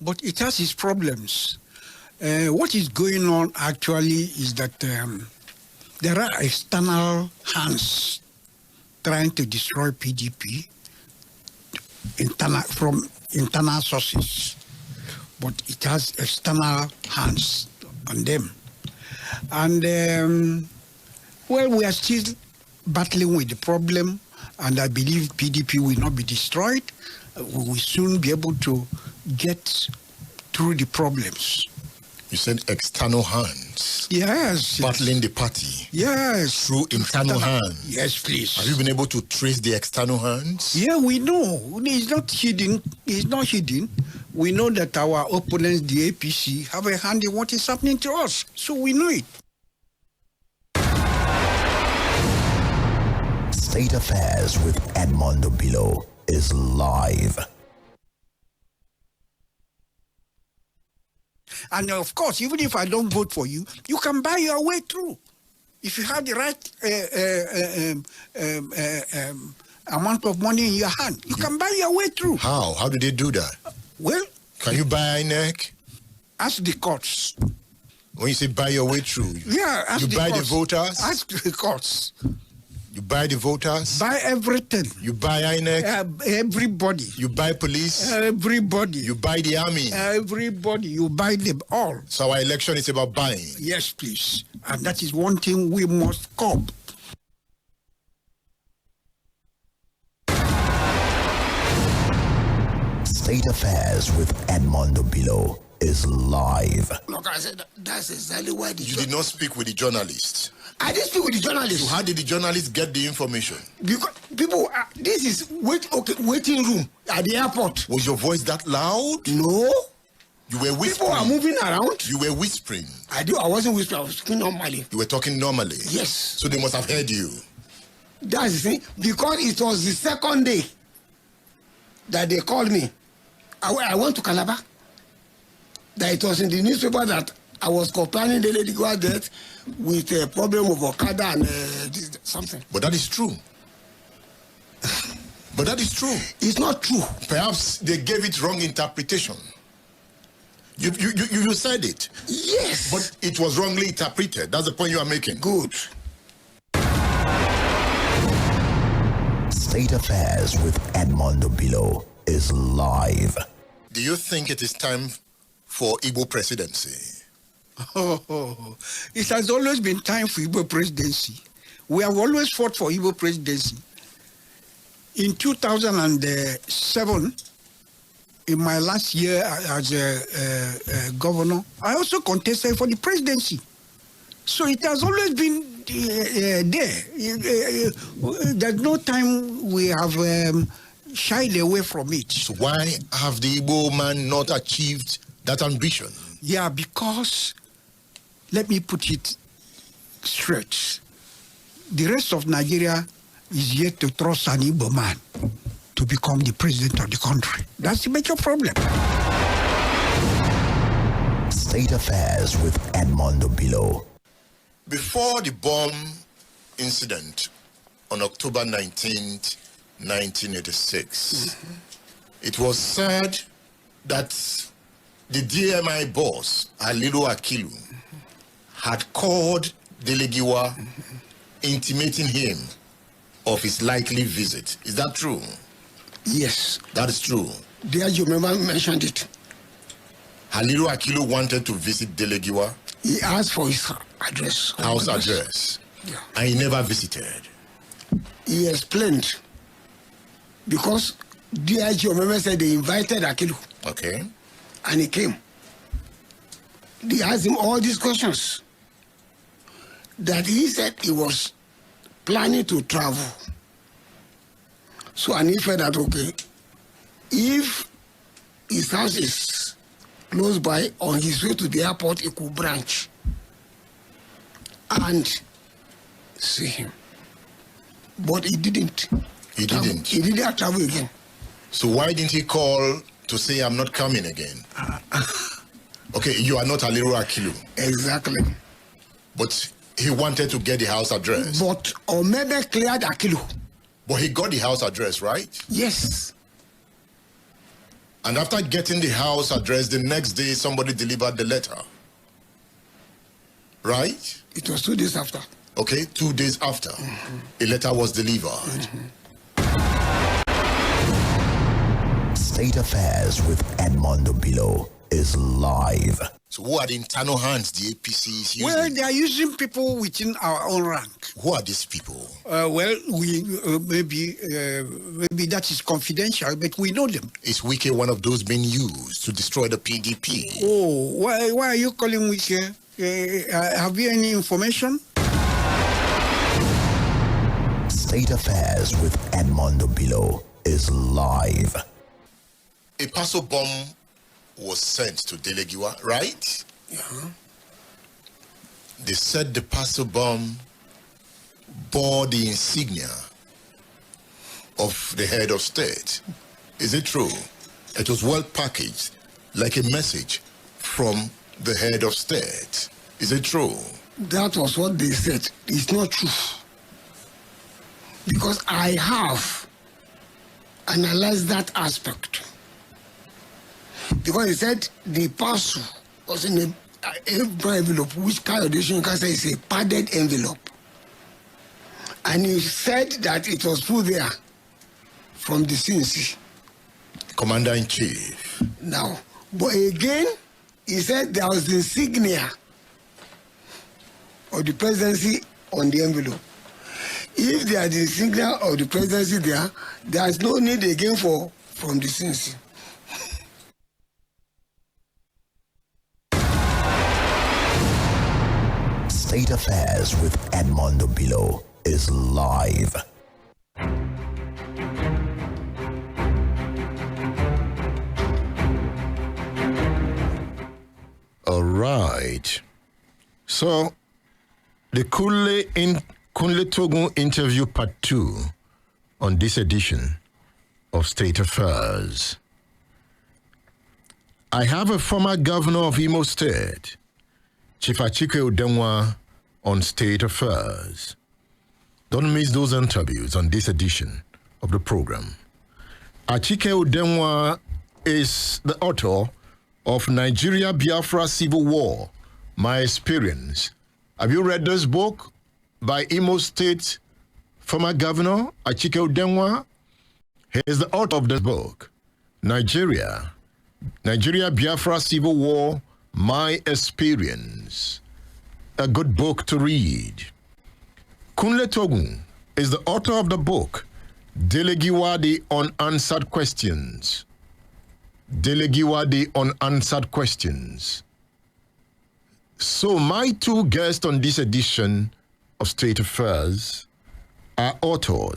but it has its problems. What is going on actually is that there are external hands trying to destroy PDP from internal sources, but it has external hands on them. And, well, we are still battling with the problem, and I believe PDP will not be destroyed. We will soon be able to get through the problems. You said external hands. Yes. Battling the party. Yes. Through internal hands. Yes, please. Have you been able to trace the external hands? Yeah, we know. It's not hidden. It's not hidden. We know that our opponents, the APC, have a hand in what is happening to us. So we know it. State Affairs with Edmondo Bilo is live. And of course, even if I don't vote for you, you can buy your way through. If you have the right amount of money in your hand, you can buy your way through. How? How do they do that? Well, can you buy INEC? Ask the courts. When you say buy your way through, yeah, ask you the buy courts. The voters? Ask the courts. You buy the voters? Buy everything. You buy INEC? Everybody. You buy police? Everybody. You buy the army? Everybody. You buy them all. So our election is about buying? Yes, please. And that is one thing we must curb. State Affairs with Edmondo Bilo is live. Look, I said, that's exactly why you did not speak with the journalists. I didn't speak with the journalists. So how did the journalists get the information? Because people, this is waiting room at the airport. Was your voice that loud? No. You were whispering. People are moving around. You were whispering. I wasn't whispering. I was speaking normally. You were talking normally. Yes. So they must have heard you. That's the thing. Because it was the second day that they called me. I went to Calabar. That it was in the newspaper that I was comparing Dele Giwa death with a problem of Okada and something. But that is true. But that is true. It's not true. Perhaps they gave it wrong interpretation. You said it. Yes. But it was wrongly interpreted. That's the point you are making. Good. State Affairs with Edmondo Bilo is live. Do you think it is time for Igbo presidency? It has always been time for Igbo presidency. We have always fought for Igbo presidency. In 2007, in my last year as a governor, I also contested for the presidency. So it has always been there. There's no time we have shied away from it. So why have the Igbo man not achieved that ambition? Yeah, because, let me put it straight, the rest of Nigeria is yet to trust an Igbo man to become the president of the country. That's the major problem. State Affairs with Edmondo Bilo. Before the bomb incident on October 19th, 1986, it was said that the DMI boss, Halilu Akilu, had called Dele Giwa, intimating him of his likely visit. Is that true? Yes. That is true. There you remember mentioned it. Halilu Akilu wanted to visit Dele Giwa. He asked for his address. House address. Yeah. And he never visited. He explained. Because DIG remember said they invited Akilu. Okay. And he came. They asked him all these questions. That he said he was planning to travel. So and he said that, okay, if his house is close by, on his way to the airport, he could branch and see him. But he didn't. He didn't? He didn't travel again. So why didn't he call to say, I'm not coming again? Okay, you are not Halilu Akilu. Exactly. But he wanted to get the house address. But Omebe cleared Akilu. But he got the house address, right? Yes. And after getting the house address, the next day somebody delivered the letter. Right? It was 2 days after. Okay, 2 days after, a letter was delivered. State Affairs with Edmondo Bilo is live. So who are the internal hands the APC is using? Well, they are using people within our own rank. Who are these people? Maybe that is confidential, but we know them. Is Wike one of those being used to destroy the PDP? Oh, why are you calling Wike? Have you any information? State Affairs with Edmondo Bilo is live. A parcel bomb was sent to Dele Giwa, right? Yeah. They said the parcel bomb bore the insignia of the head of state. Is it true? It was well packaged, like a message from the head of state. Is it true? That was what they said. It's not true. Because I have analyzed that aspect. Because he said the parcel was in a envelope, which Kayode can say is a padded envelope. And he said that it was put there from the CNC. Commander-in-Chief. Now, but again, he said there was the insignia of the presidency on the envelope. If there is the insignia of the presidency there is no need again from the CNC. State Affairs with Edmondo Bilo is live. All right. So, the Kunle Togun interview part 2 on this edition of State Affairs. I have a former governor of Imo State, Chief Achike Udenwa, on State Affairs. Don't miss those interviews on this edition of the program. Achike Udenwa is the author of Nigeria Biafra Civil War, My Experience. Have you read this book by Imo State former governor Achike Udenwa? He is the author of this book, Nigeria Biafra Civil War, My Experience. A good book to read. Kunle Togun is the author of the book, Dele Giwa, The Unanswered Questions. Dele Giwa, The Unanswered Questions. So my two guests on this edition of State Affairs are authors